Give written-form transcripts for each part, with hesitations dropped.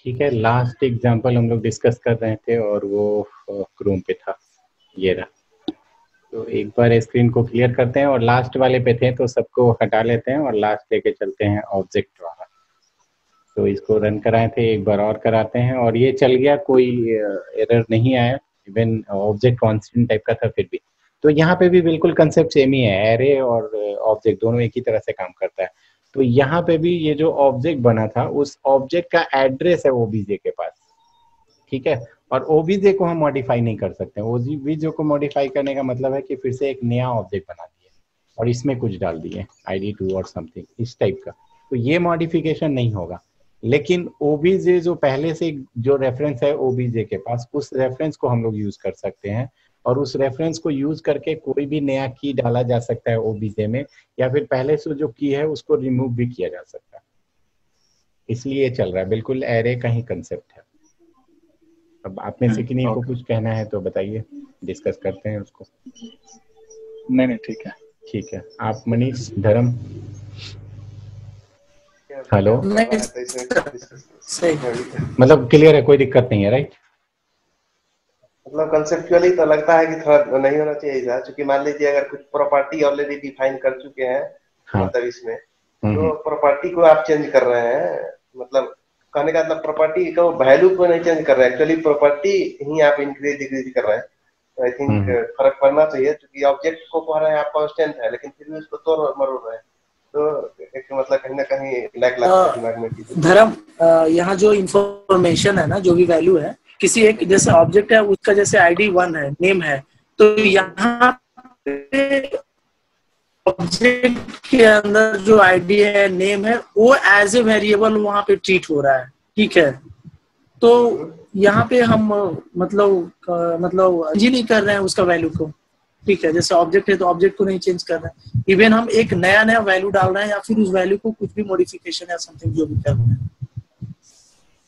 ठीक है, last example हम लोग डिस्कस कर रहे थे और वो क्रोम पे था, ये रहा। तो एक बार स्क्रीन को क्लियर करते हैं और लास्ट वाले पे थे तो सबको हटा लेते हैं और लास्ट लेके चलते हैं ऑब्जेक्ट वाला। तो इसको रन कराए थे, एक बार और कराते हैं और ये चल गया, कोई एरर नहीं आया, इवन ऑब्जेक्ट कांस्टेंट टाइप का था फिर भी। तो यहाँ पे भी बिल्कुल कंसेप्ट सेम ही है, एरे और ऑब्जेक्ट दोनों एक ही तरह से काम करता है। तो यहाँ पे भी ये जो ऑब्जेक्ट बना था उस ऑब्जेक्ट का एड्रेस है ओबीजे के पास, ठीक है। और ओबीजे को हम मॉडिफाई नहीं कर सकते, ओबीजे को मॉडिफाई करने का मतलब है कि फिर से एक नया ऑब्जेक्ट बना दिए और इसमें कुछ डाल दिए ID2 और समथिंग इस टाइप का, तो ये मॉडिफिकेशन नहीं होगा। लेकिन ओबीजे जो पहले से जो रेफरेंस है ओबीजे के पास, उस रेफरेंस को हम लोग यूज कर सकते हैं और उस रेफरेंस को यूज करके कोई भी नया की डाला जा सकता है ओबीजे में, या फिर पहले से जो की है उसको रिमूव भी किया जा सकता है। इसलिए ये चल रहा है, बिल्कुल एरे का ही कंसेप्ट है। अब आप में से किन्हीं को कुछ कहना है तो बताइए, डिस्कस करते हैं उसको। नहीं ठीक है। ठीक है, आप मनीष, धर्म, हेलो, सही मतलब क्लियर है, कोई दिक्कत नहीं है, राइट? मतलब कंसेप्चुअली तो लगता है कि थोड़ा नहीं होना चाहिए था, क्योंकि मान लीजिए अगर कुछ प्रॉपर्टी ऑलरेडी डिफाइन कर चुके हैं, हाँ। मतलब इसमें तो प्रॉपर्टी को आप चेंज कर रहे हैं, मतलब कहने का मतलब प्रॉपर्टी को वैल्यू को नहीं चेंज कर रहे हैं, एक्चुअली प्रॉपर्टी ही आप इंक्रीज डिक्रीज कर रहे हैं। तो आई थिंक फर्क पड़ना चाहिए, क्योंकि ऑब्जेक्ट को कह रहे हैं आप कांस्टेंट है, लेकिन फिर भी उसको तोड़ मरोड़ रहे हैं, तो एक मतलब कहीं ना कहीं लैग लगता है दिमाग में। धर्म, यहाँ जो इंफॉर्मेशन है ना, जो भी वैल्यू है किसी एक जैसे ऑब्जेक्ट है, उसका जैसे ID1 है, नेम है, तो यहाँ पे ऑब्जेक्ट के अंदर जो आईडी है, नेम है, वो एज ए वेरिएबल वहां पे ट्रीट हो रहा है, ठीक है। तो यहाँ पे हम मतलब चेंज ही नहीं कर रहे हैं उसका वैल्यू को, ठीक है। जैसे ऑब्जेक्ट है तो ऑब्जेक्ट को नहीं चेंज कर रहे हैं, इवन हम एक नया वैल्यू डाल रहे हैं या फिर उस वैल्यू को कुछ भी मॉडिफिकेशन या समथिंग जो भी कर रहे हैं,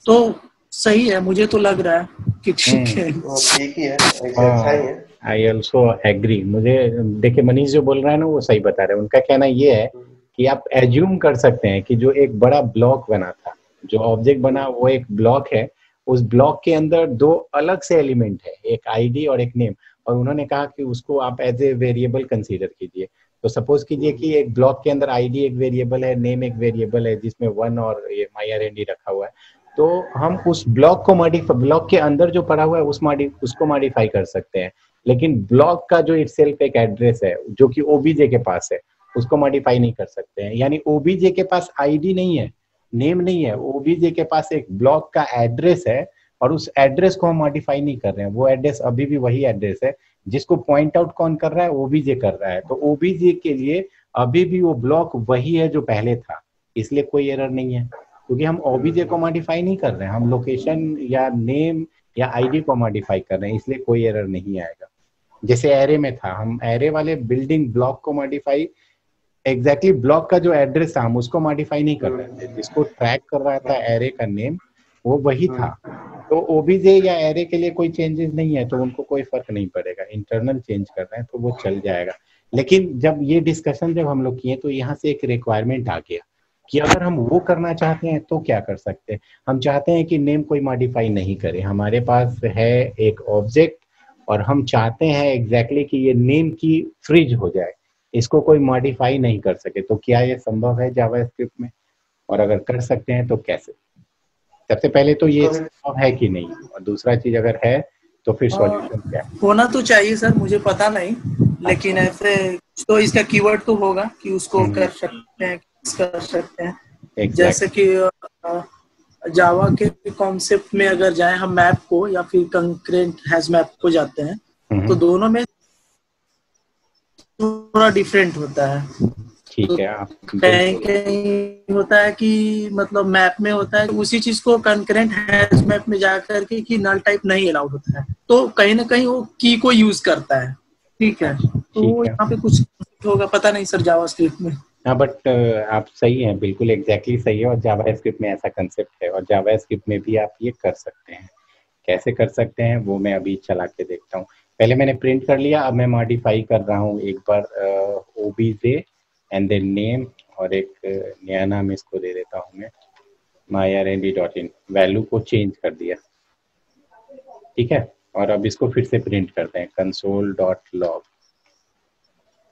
तो सही है, मुझे तो लग रहा है कि ठीक है, ठीक ही है, अच्छा ही है। I also agree. मुझे देखिए, मनीष जो बोल रहा है ना वो सही बता रहे हैं। उनका कहना ये है कि आप एज्यूम कर सकते हैं कि जो एक बड़ा ब्लॉक बना था, जो ऑब्जेक्ट बना वो एक ब्लॉक है, उस ब्लॉक के अंदर दो अलग से एलिमेंट है, एक आईडी और एक नेम, और उन्होंने कहा कि उसको आप एज ए वेरिएबल कंसीडर कीजिए। तो सपोज कीजिए कि एक ब्लॉक के अंदर आईडी एक वेरिएबल है, नेम एक वेरिएबल है जिसमें 1 और ये myRND रखा हुआ है। तो हम उस ब्लॉक को ब्लॉक के अंदर जो पड़ा हुआ है उसको मॉडिफाई कर सकते हैं, लेकिन ब्लॉक का जो इटसेल्फ एक एड्रेस है जो कि ओबीजे के पास है, उसको मॉडिफाई नहीं कर सकते हैं। यानी ओबीजे के पास आईडी नहीं है, नेम नहीं है, ओबीजे के पास एक ब्लॉक का एड्रेस है और उस एड्रेस को हम मॉडिफाई नहीं कर रहे हैं। वो एड्रेस अभी भी वही एड्रेस है, जिसको पॉइंट आउट कौन कर रहा है? ओबीजे कर रहा है। तो ओबीजे के लिए अभी भी वो ब्लॉक वही है जो पहले था, इसलिए कोई एरर नहीं है, क्योंकि हम ओबीजे को मॉडिफाई नहीं कर रहे हैं, हम लोकेशन या नेम या आईडी को मॉडिफाई कर रहे हैं, इसलिए कोई एरर नहीं आएगा। जैसे एरे में था, हम एरे वाले बिल्डिंग ब्लॉक को मॉडिफाई, एग्जैक्टली ब्लॉक का जो एड्रेस था हम उसको मॉडिफाई नहीं कर रहे थे, जिसको ट्रैक कर रहा था एरे का नेम वो वही था। तो ओबीजे या एरे के लिए कोई चेंजेस नहीं है, तो उनको कोई फर्क नहीं पड़ेगा, इंटरनल चेंज कर रहे हैं तो वो चल जाएगा। लेकिन जब ये डिस्कशन जब हम लोग किए तो यहाँ से एक रिक्वायरमेंट आ गया कि अगर हम वो करना चाहते हैं तो क्या कर सकते हैं। हम चाहते हैं कि नेम कोई मॉडिफाई नहीं करे, हमारे पास है एक ऑब्जेक्ट और हम चाहते हैं एग्जैक्टली कि ये नेम की फ्रीज हो जाए, इसको कोई मॉडिफाई नहीं कर सके। तो क्या ये संभव है जावास्क्रिप्ट में, और अगर कर सकते हैं तो कैसे? सबसे पहले तो ये संभव है कि नहीं, और दूसरा चीज अगर है तो फिर सॉल्यूशन क्या है? होना तो चाहिए सर, मुझे पता नहीं, लेकिन ऐसे तो इसका कीवर्ड तो होगा कि उसको कर सकते हैं, कर सकते हैं। Exactly. जैसे कि जावा के कॉन्सेप्ट में अगर जाए हम मैप को या फिर कंकरेंट हैश मैप को जाते हैं, तो दोनों में थोड़ा डिफरेंट होता है। ठीक है, कहीं होता है कि मतलब मैप में होता है उसी चीज को कंकरेंट हैश मैप में जाकर के कि नल टाइप नहीं अलाउड होता है, तो कहीं ना कहीं वो की को यूज करता है, ठीक है। तो वो यहाँ पे कुछ होगा, पता नहीं सर जावास्क्रिप्ट में। हाँ, बट आप सही हैं, बिल्कुल एग्जैक्टली सही है, और जावास्क्रिप्ट में ऐसा कंसेप्ट है, और जावास्क्रिप्ट में भी आप ये कर सकते हैं। कैसे कर सकते हैं वो मैं अभी चला के देखता हूँ। पहले मैंने प्रिंट कर लिया, अब मैं मॉडिफाई कर रहा हूँ एक बार ओबीजे एंड देन नेम, और एक नया नाम इसको दे देता हूँ मैं, myrnd.in, वैल्यू को चेंज कर दिया, ठीक है। और अब इसको फिर से प्रिंट करते हैं, console.log,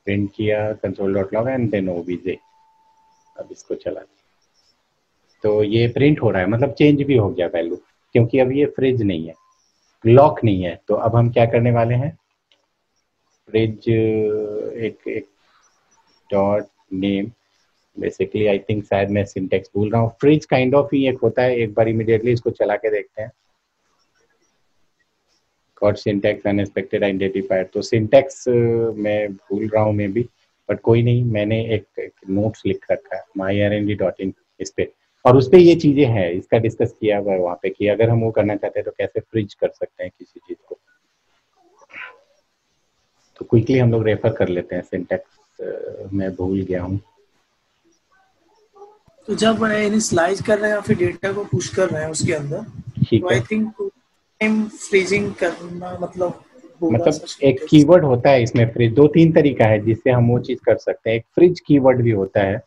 प्रिंट किया console.log एंड देन obj। अब इसको चला, तो ये प्रिंट हो रहा है, मतलब चेंज भी हो गया वैल्यू, क्योंकि अब ये फ्रिज नहीं है, लॉक नहीं है। तो अब हम क्या करने वाले हैं, फ्रिज एक dot name, basically I think शायद मैं सिंटेक्स भूल रहा हूँ, फ्रिज काइंड ऑफ ही एक होता है, एक बार इमीडिएटली इसको चला के देखते हैं। गॉट सिंटेक्स अनएक्सपेक्टेड आइडेंटिफायर, तो सिंटेक्स मैं भूल रहा हूँ मे बी, बट कोई नहीं, मैंने एक नोट्स लिख रखा है myrnd.in इस पे, और उस पे ये चीजें हैं, इसका डिस्कस किया हुआ है वहाँ पे कि अगर हम वो करना चाहते हैं तो कैसे फ्रिज कर सकते हैं किसी चीज को। तो क्विकली हम लोग रेफर कर लेते हैं, सिंटेक्स मैं भूल गया हूँ। तो जब इनिशियलाइज कर रहे हैं या फिर डेटा को पुश कर रहे हैं उसके अंदर, तो आई थिंक टाइम फ्रीजिंग करना मतलब एक कीवर्ड होता है इसमें फ्रिज, 2-3 तरीका है जिससे हम वो चीज कर सकते हैं। एक फ्रिज कीवर्ड भी होता है,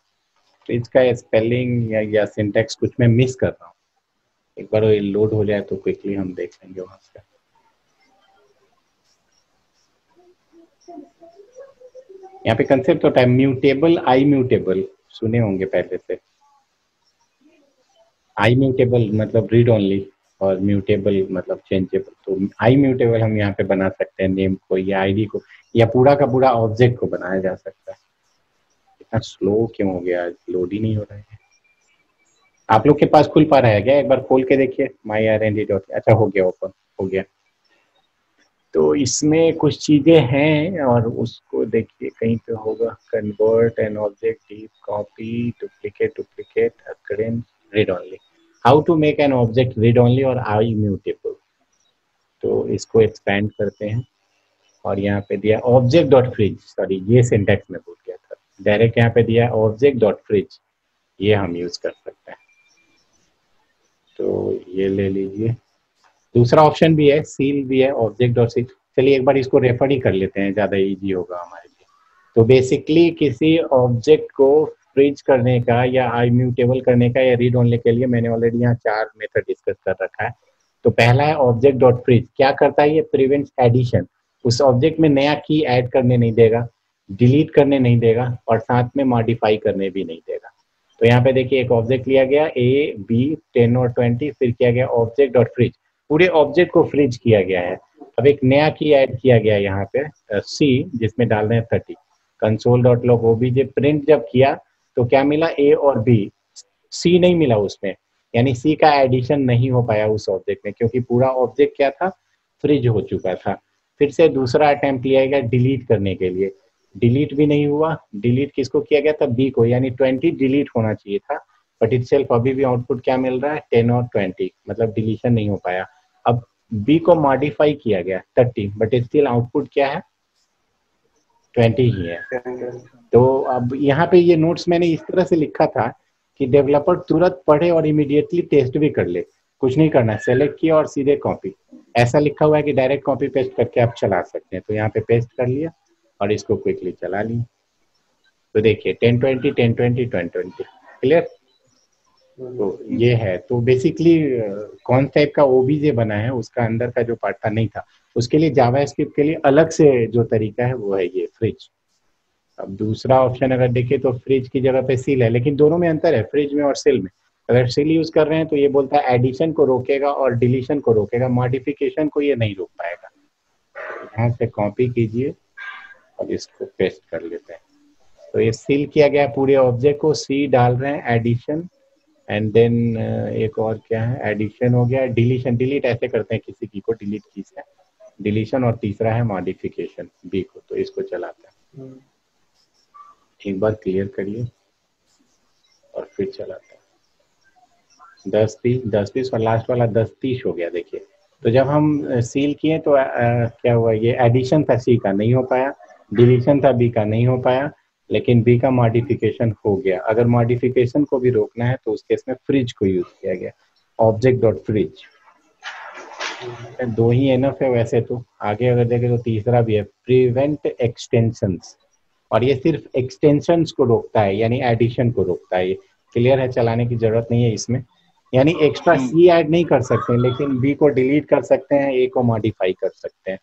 फ्रिज का स्पेलिंग या सिंटेक्स कुछ मैं मिस कर रहा हूँ, एक बार वो लोड हो जाए तो क्विकली हम देख लेंगे वहां से। यहाँ पे कंसेप्ट होता है म्यूटेबल, आई म्यूटेबल सुने होंगे पहले से। आई म्यूटेबल मतलब रीड ओनली, और म्यूटेबल मतलब चेंजेबल। तो आई म्यूटेबल हम यहाँ पे बना सकते हैं, नेम को या आईडी को या पूरा का पूरा ऑब्जेक्ट को बनाया जा सकता है। इतना स्लो क्यों हो गया, लोड ही नहीं हो रहा है। आप लोग के पास खुल पा रहा है क्या, एक बार खोल के देखिए myrnd.in। अच्छा हो गया, ओपन हो गया। तो इसमें कुछ चीजें हैं और उसको देखिए कहीं पे होगा, convert an object, deep copy, duplicate occurrence, read only, how to make an object read only और आई म्यूटेबल। तो इसको एक्सपैंड करते हैं और यहाँ पे दिया ऑब्जेक्ट डॉट फ्रिज, सॉरी ये सिंटेक्स में भूल गया था, डायरेक्ट यहाँ पे दिया ऑब्जेक्ट डॉट फ्रिज, ये हम यूज कर सकते हैं। तो ये ले लीजिए, दूसरा ऑप्शन भी है, सील भी है, ऑब्जेक्ट डॉट सील। चलिए एक बार इसको रेफर ही कर लेते हैं, ज्यादा इजी होगा हमारे लिए। तो बेसिकली किसी ऑब्जेक्ट को फ्रीज करने का या आई म्यूटेबल करने का या रीड ओनली के लिए मैंने ऑलरेडी यहाँ 4 मेथड डिस्कस कर रखा है। तो पहला है ऑब्जेक्ट डॉट फ्रीज, क्या करता है ये, प्रिवेंट्स एडिशन, उस ऑब्जेक्ट में नया की ऐड करने नहीं देगा, डिलीट करने नहीं देगा और साथ में मॉडिफाई करने भी नहीं देगा। तो यहाँ पे देखिए एक ऑब्जेक्ट लिया गया A, B, 10 और 20, फिर किया गया ऑब्जेक्ट डॉट फ्रीज, पूरे ऑब्जेक्ट को फ्रीज किया गया है। अब एक नया की ऐड किया गया यहाँ पे C, जिसमें डाल रहे हैं 30, console.log obj, प्रिंट जब किया तो क्या मिला, A और B, C नहीं मिला उसमें, यानी C का एडिशन नहीं हो पाया उस ऑब्जेक्ट में, क्योंकि पूरा ऑब्जेक्ट क्या था, फ्रीज हो चुका था। फिर से दूसरा अटेम्प्ट लिया गया डिलीट करने के लिए, डिलीट भी नहीं हुआ। डिलीट किसको किया गया था, B को, यानी 20 डिलीट होना चाहिए था, बट इटसेल्फ अभी भी आउटपुट क्या मिल रहा है, 10 और 20, मतलब डिलीशन नहीं हो पाया। अब B को मॉडिफाई किया गया 30, बट स्टिल आउटपुट क्या है, 20 ही है। तो अब यहाँ पे ये नोट्स मैंने इस तरह से लिखा था कि डेवलपर तुरंत पढ़े और इमीडिएटली टेस्ट भी कर ले, कुछ नहीं करना, सेलेक्ट किया और सीधे कॉपी, ऐसा लिखा हुआ है कि डायरेक्ट कॉपी पेस्ट करके आप चला सकते हैं। तो यहाँ पे पेस्ट कर लिया और इसको क्विकली चला ली। तो देखिए 1020 1020 1020 क्लियर। तो ये है, तो बेसिकली कौन टाइप का ओबीजे बना है, उसका अंदर का जो पार्ट था नहीं था, उसके लिए जावास्क्रिप्ट के लिए अलग से जो तरीका है वो है ये फ्रिज। अब दूसरा ऑप्शन अगर देखें तो फ्रिज की जगह पे सील है, लेकिन दोनों में अंतर है, फ्रिज में और सील में। अगर सील यूज कर रहे हैं तो ये बोलता है एडिशन को रोकेगा और डिलीशन को रोकेगा, मॉडिफिकेशन को ये नहीं रोक पाएगा। यहाँ से कॉपी कीजिए और इसको पेस्ट कर लेते हैं। तो ये सील किया गया पूरे ऑब्जेक्ट को, सी डाल रहे हैं एडिशन एंड देन एक और क्या है, एडिशन हो गया, डिलीशन, डिलीट ऐसे करते हैं किसी की को डिलीट की से, डिलीशन, और तीसरा है मॉडिफिकेशन बी को। तो इसको चलाते हैं, एक बार क्लियर करिए और फिर चलाते हैं। 10-30 और लास्ट वाला 10-30 हो गया। देखिए तो जब हम सील किए तो क्या हुआ, ये एडिशन था सी का, नहीं हो पाया, डिलीशन था बी का, नहीं हो पाया, लेकिन बी का मॉडिफिकेशन हो गया। अगर मॉडिफिकेशन को भी रोकना है तो उस केस में फ्रिज को यूज किया गया, ऑब्जेक्ट डॉट फ्रिज। 2 ही एनफ है वैसे तो, आगे अगर देखें तो तीसरा भी है, प्रिवेंट एक्सटेंशंस, और ये सिर्फ एक्सटेंशंस को रोकता है, यानी एडिशन को रोकता है। ये क्लियर है, चलाने की जरूरत नहीं है इसमें। यानी एक्स्ट्रा सी ऐड नहीं कर सकते हैं, लेकिन बी को डिलीट कर सकते हैं, ए को मॉडिफाई कर सकते हैं।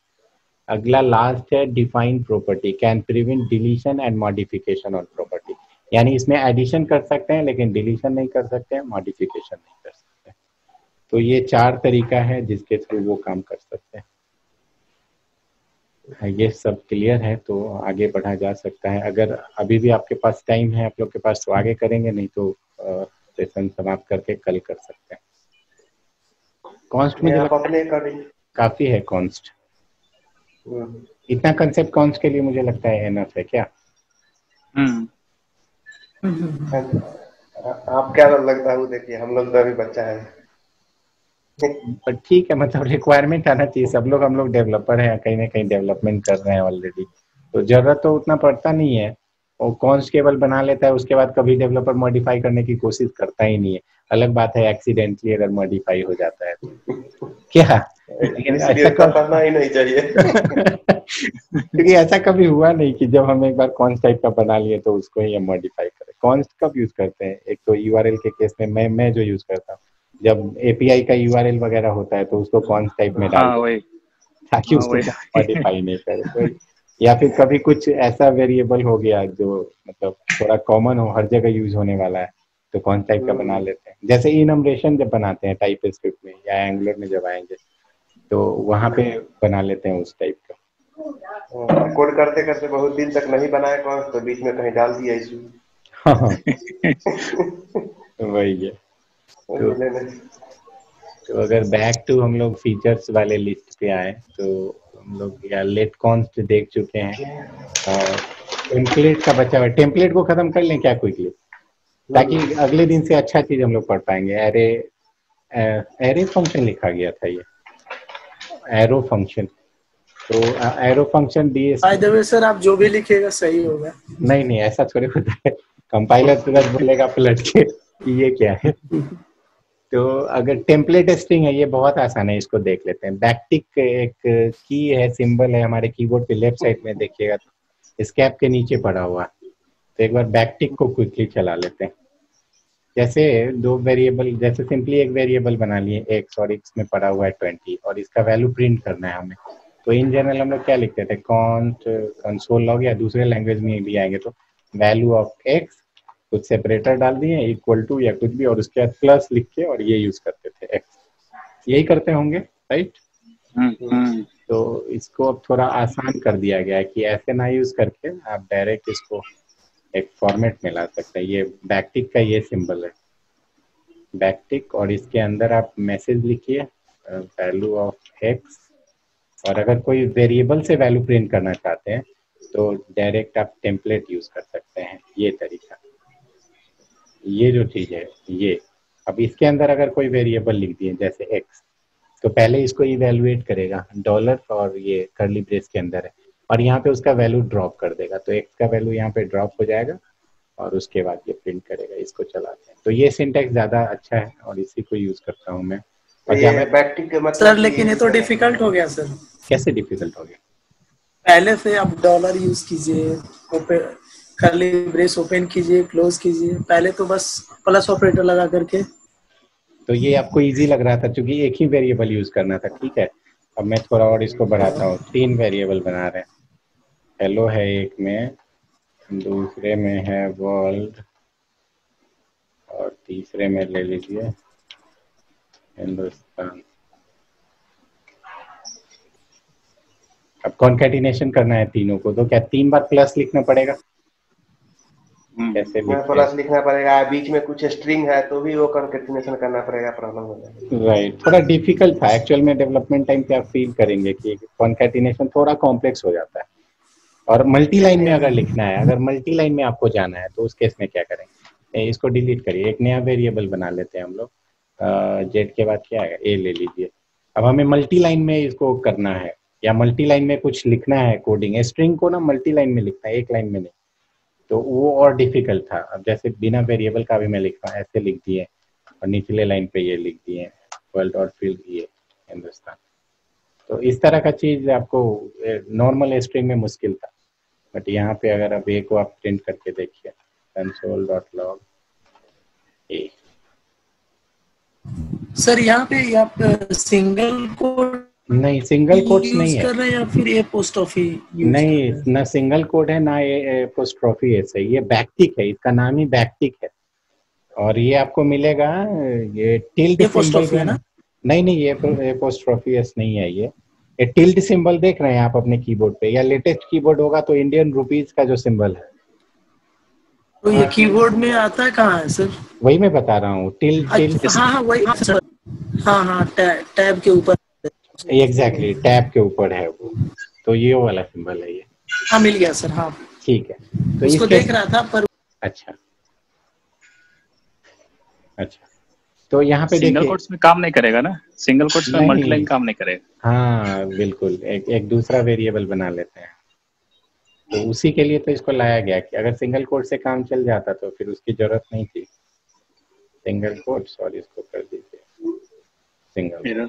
अगला लास्ट है define property, can prevent deletion and modification on property. यानी इसमें एडिशन कर सकते हैं लेकिन डिलीशन नहीं कर सकते हैं, मॉडिफिकेशन नहीं कर सकते। तो ये 4 तरीका है जिसके थ्रू वो काम कर सकते हैं। ये सब क्लियर है तो आगे बढ़ा जा सकता है। अगर अभी भी आपके पास टाइम है आप लोग के पास तो आगे करेंगे, नहीं तो सेशन समाप्त करके कल कर सकते हैं। कॉन्स्ट मुझे काफी है कॉन्स्ट, इतना कंसेप्ट कॉन्स्ट के लिए मुझे लगता है एनफ है क्या? आप क्या लगता है? वो देखिए हम लोग तो अभी बच्चा है। पर ठीक है, मतलब रिक्वायरमेंट आना चाहिए। सब लोग हम लोग डेवलपर हैं, कहीं ना कहीं डेवलपमेंट कर रहे हैं ऑलरेडी, तो जरूरत तो उतना पड़ता नहीं है। वो कॉन्स्ट केवल बना लेता है, उसके बाद कभी डेवलपर मॉडिफाई करने की कोशिश करता ही नहीं है। अलग बात है एक्सीडेंटली अगर मॉडिफाई हो जाता है तो क्या, लेकिन ऐसा करना ही नहीं चाहिए। क्योंकि ऐसा कभी हुआ नहीं कि जब हम एक बार कॉन्स्ट टाइप का बना लिए तो उसको ही हम मॉडिफाई करें। कॉन्स्ट कब यूज करते हैं? एक तो यूआरएल के केस में मैं जो यूज करता हूँ, जब एपीआई का यूआरएल वगैरह होता है तो उसको कॉन्स्ट टाइप में डाल ताकि उसको मॉडिफाई नहीं करे। या फिर कभी कुछ ऐसा वेरिएबल हो गया जो मतलब थोड़ा कॉमन हो, हर जगह यूज होने वाला है, तो कॉन्स्ट टाइप का बना लेते हैं। जैसे इनमरेशन जब बनाते हैं टाइप स्क्रिप्ट में या एंगुलर में जब आएंगे तो वहां पे बना लेते हैं उस टाइप का। कोड करते करते बहुत दिन तक नहीं बनाया कॉन्स्ट, तो बीच में कहीं डाल दिया इशू। वही है। तो अगर बैक टू हम लोग फीचर्स वाले लिस्ट पे आए तो हम लोग या लेट कॉन्स्ट देख चुके हैं और टेम्पलेट का बचा हुआ। टेम्पलेट को खत्म कर लें क्या क्विकली, ताकि अगले दिन से अच्छा चीज हम लोग पढ़ पाएंगे। एरे फंक्शन लिखा गया था, ये एरो फंक्शन। तो arrow function by the way sir आप जो भी लिखेगा सही होगा। नहीं ऐसा थोड़ी होता है, कंपाइलर तुरंत बोलेगा पलट के ये क्या है। तो अगर टेम्पलेट स्ट्रिंग है, ये बहुत आसान है, इसको देख लेते हैं। बैकटिक एक की है, सिंबल है हमारे कीबोर्ड पे लेफ्ट साइड में, देखिएगा तो स्कैप के नीचे पड़ा हुआ। तो एक बार बैकटिक को क्विकली चला लेते हैं। जैसे 2 वेरिएबल, जैसे सिंपली एक वेरिएबल बना लिए x और x में पड़ा हुआ है 20 और इसका वैल्यू प्रिंट करना है हमें, तो इन जनरल हम लोग क्या लिखते थे, कॉन्स्ट कंसोल लॉग, या दूसरे लैंग्वेज में भी आएंगे तो वैल्यू ऑफ x कुछ सेपरेटर डाल दिए इक्वल टू या कुछ भी, और उसके बाद प्लस लिख के, और ये यूज करते थे x, यही करते होंगे राइट। तो इसको अब थोड़ा आसान कर दिया गया है कि ऐसे ना यूज करके आप डायरेक्ट इसको एक फॉर्मेट में ला सकते हैं। ये बैकटिक का ये सिंबल है बैकटिक, और इसके अंदर आप मैसेज लिखिए वैल्यू ऑफ x, और अगर कोई वेरिएबल से वैल्यू प्रिंट करना चाहते हैं तो डायरेक्ट आप टेम्पलेट यूज कर सकते हैं। ये तरीका, ये जो चीज है ये। अब इसके अंदर अगर कोई वेरिएबल लिख दिए जैसे x, तो पहले इसको इवेलुएट करेगा डॉलर और ये कर्ली ब्रेस के अंदर है, और यहाँ पे उसका वैल्यू ड्रॉप कर देगा, तो x का वैल्यू यहाँ पे ड्रॉप हो जाएगा और उसके बाद ये प्रिंट करेगा। इसको चलाते हैं तो ये सिंटैक्स ज्यादा अच्छा है और इसी को यूज करता हूँ मैं। और ये बैकटिक के मतलब सर लेकिन ये तो डिफिकल्ट हो गया सर। कैसे डिफिकल्ट हो गया? पहले से आप डॉलर यूज कीजिए, कर्ली ब्रेस ओपन कीजिए, क्लोज कीजिए, पहले तो बस प्लस ऑपरेटर लगा करके। तो ये आपको इजी लग रहा था क्योंकि एक ही वेरिएबल यूज करना था, ठीक है। अब मैं थोड़ा और इसको बढ़ाता हूँ, 3 वेरिएबल बना रहे हैं। हेलो है एक में, दूसरे में है वर्ल्ड, और तीसरे में ले लीजिए हिंदुस्तान। अब कॉन्कैटिनेशन करना है तीनों को, तो क्या 3 बार प्लस लिखना पड़ेगा? कैसे प्लस लिखना पड़ेगा, बीच में कुछ स्ट्रिंग है तो भी वो कॉन्कैटिनेशन करना पड़ेगा, प्रॉब्लम हो जाएगा। राइट, थोड़ा डिफिकल्ट था एक्चुअल में। डेवलपमेंट टाइम पे आप फील करेंगे कि कॉन्कैटिनेशन थोड़ा कॉम्प्लेक्स हो जाता है। और मल्टी लाइन में अगर लिखना है, अगर मल्टी लाइन में आपको जाना है तो उस केस में क्या करेंगे, इसको डिलीट करिए, एक नया वेरिएबल बना लेते हैं हम लोग। जेड के बाद क्या आएगा, ए ले लीजिए। अब हमें मल्टी लाइन में इसको करना है, या मल्टी लाइन में कुछ लिखना है कोडिंग, स्ट्रिंग को ना मल्टी लाइन में लिखना है, एक लाइन में नहीं, तो वो और डिफिकल्ट था। अब जैसे बिना वेरिएबल का भी मैं लिख रहा हूँ, ऐसे लिख दिए और निचले लाइन पे ये लिख दिए वर्ल्ड और फिर ये हिंदुस्तान। तो इस तरह का चीज आपको नॉर्मल स्ट्रिंग में मुश्किल था, बट यहाँ पे अगर अब ए को आप प्रिंट करके देखिए console.log ए, सर यहाँ पे आप सिंगल कोड नहीं, सिंगल कोट्स नहीं यूज है, कर रहे हैं या फिर एपोस्ट्रोफी यूज कर नहीं, रहे हैं? ना सिंगल कोड है ना ये एपोस्ट्रोफी है, सही, ये बैकटिक है, इसका नाम ही बैकटिक है। और ये आपको मिलेगा, ये टिल्ड सिंबल एपोस्ट्रोफी जो है है ना, ना? नहीं नहीं, ये एपोस्ट्रोफी एस नहीं है, ये टिल्ड सिंबल देख रहे हैं आप अपने कीबोर्ड पे, या लेटेस्ट कीबोर्ड होगा तो इंडियन रुपीज का जो सिंबल है, तो ये कीबोर्ड में आता है कहाँ है सर? वही मैं बता रहा हूँ, टिल्ड टिल्ड, हाँ हाँ वही, हाँ सर, हाँ हाँ टैब के ऊपर। एग्जैक्टली टैब के ऊपर है वो, तो ये वाला सिंबल है ये। हाँ मिल गया सर, हाँ ठीक है, तो उसको इसके, देख रहा था पर। अच्छा अच्छा, तो यहाँ पे सिंगल देखिए, कोट्स में काम नहीं करेगा ना, सिंगल कोट्स में नहीं, मल्टीलाइन काम नहीं करेगा। हाँ बिल्कुल, एक दूसरा वेरिएबल बना लेते हैं, तो उसी के लिए तो इसको लाया गया कि अगर सिंगल कोड से काम चल जाता तो फिर उसकी जरूरत नहीं थी सिंगल कोड। सॉरी, इसको कर दीजिए सिंगल,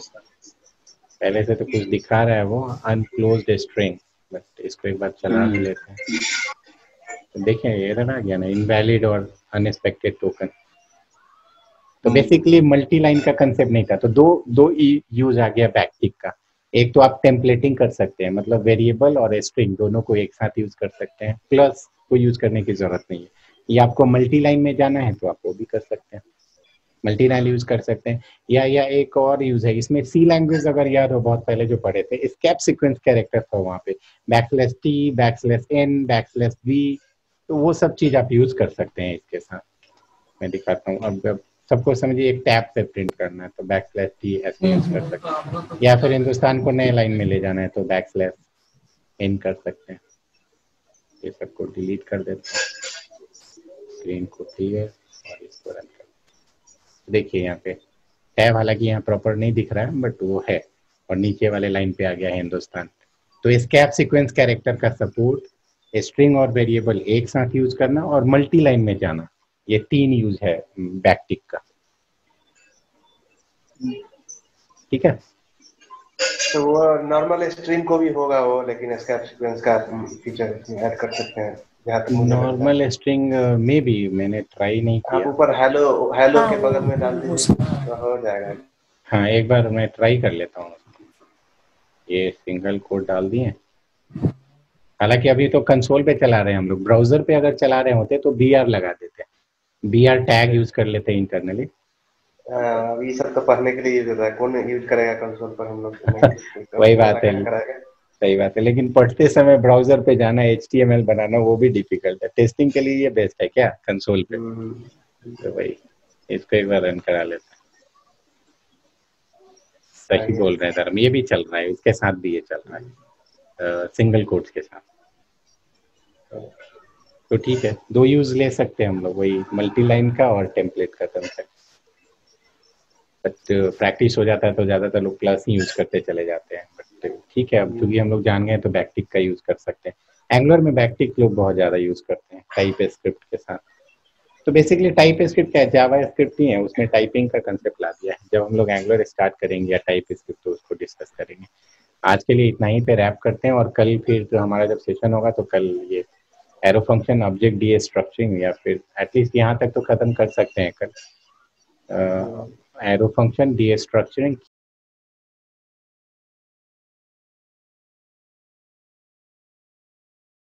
पहले से तो कुछ दिखा रहा है वो अनक्लोज्ड स्ट्रिंग, बट इसको एक बार चला भी लेते हैं, तो देखें एरर आ गया ना, इनवैलिड और अनएक्सपेक्टेड टोकन। तो बेसिकली मल्टी लाइन का कंसेप्ट नहीं था, तो दो यूज आ गया बैकटिक का। एक तो आप टेम्पलेटिंग कर सकते हैं, मतलब वेरिएबल और स्ट्रिंग दोनों को एक साथ यूज कर सकते हैं, प्लस को यूज करने की जरूरत नहीं है। या आपको मल्टी लाइन में जाना है तो आप वो भी कर सकते हैं, मल्टी लाइन यूज कर सकते हैं। या एक और यूज है इसमें, सी लैंग्वेज अगर याद हो, बहुत पहले जो पढ़े थे, स्केप सीक्वेंस कैरेक्टर था वहाँ पे, \t, \n, \v, तो वो सब चीज आप यूज कर सकते हैं इसके साथ। मैं दिखाता हूँ, अब सबको समझिए, एक टैब से प्रिंट करना है तो \t ऐसे यूज कर सकते हैं, या फिर हिंदुस्तान को नए लाइन में ले जाना है तो \n कर सकते हैं। ये सबको डिलीट कर देते हैं, स्क्रीन को क्लियर, और इसको रन कर। देखिए यहाँ पे टैब हालांकि यहाँ प्रॉपर नहीं दिख रहा है, बट वो है, और नीचे वाले लाइन पे आ गया है हिंदुस्तान। तो स्केप सीक्वेंस कैरेक्टर का सपोर्ट, स्ट्रिंग और वेरिएबल एक साथ यूज करना, और मल्टी लाइन में जाना, ये 3 यूज है बैकटिक का। ठीक है, तो वो नॉर्मल स्ट्रिंग को भी होगा वो, लेकिन स्केप सीक्वेंस का फीचर इसमें ऐड कर सकते हैं जहाँ तक मुझे लगता है। नॉर्मल स्ट्रिंग में भी मैंने ट्राई नहीं आप किया। ऊपर हेलो हेलो के बगल में डाल दीजिए तो हो जाएगा। हाँ, एक बार मैं ट्राई कर लेता हूँ। ये सिंगल कोड डाल दिए, हालांकि अभी तो कंसोल पे चला रहे हैं हम लोग, ब्राउजर पे अगर चला रहे होते तो BR लगा देते, BR टैग यूज कर लेते हैं इंटरनली। ये सब तो पढ़ने के लिए यूज होता है, कौन यूज करेगा कंसोल पर, हम लोग तो नहीं वही बात है, सही बात है, लेकिन पढ़ते समय ब्राउजर पे जाना, HTML बनाना, वो भी डिफिकल्ट है। टेस्टिंग के लिए ये बेस्ट है क्या, कंसोल पे? तो भाई इसको एक बार रन करा लेते हैं। सही बोल रहे हैं धर्म, ये भी चल रहा है, उसके साथ भी ये चल रहा है, सिंगल कोट्स के साथ। तो ठीक है, 2 यूज ले सकते हैं हम लोग, वही मल्टी लाइन का और टेम्पलेट का कंसेप्ट। बट प्रैक्टिस हो जाता है तो ज्यादातर लोग प्लस ही यूज करते चले जाते हैं, बट ठीक है, अब क्योंकि हम लोग जान गए तो बैकटिक का यूज कर सकते हैं। एंगुलर में बैकटिक लोग बहुत ज्यादा यूज करते हैं टाइप स्क्रिप्ट के साथ। तो बेसिकली टाइप स्क्रिप्ट क्या है, जावा स्क्रिप्ट ही है, उसमें टाइपिंग का कंसेप्ट ला दिया है। जब हम लोग एंगुलर स्टार्ट करेंगे या टाइप स्क्रिप्ट तो उसको डिस्कस करेंगे। आज के लिए इतना ही पे रैप करते हैं, और कल फिर जो हमारा जब सेशन होगा तो कल ये arrow function, object D structuring, या फिर एटलीस्ट यहाँ तक तो खत्म कर सकते हैं कल, एरो फंक्शन डी स्ट्रक्चरिंग,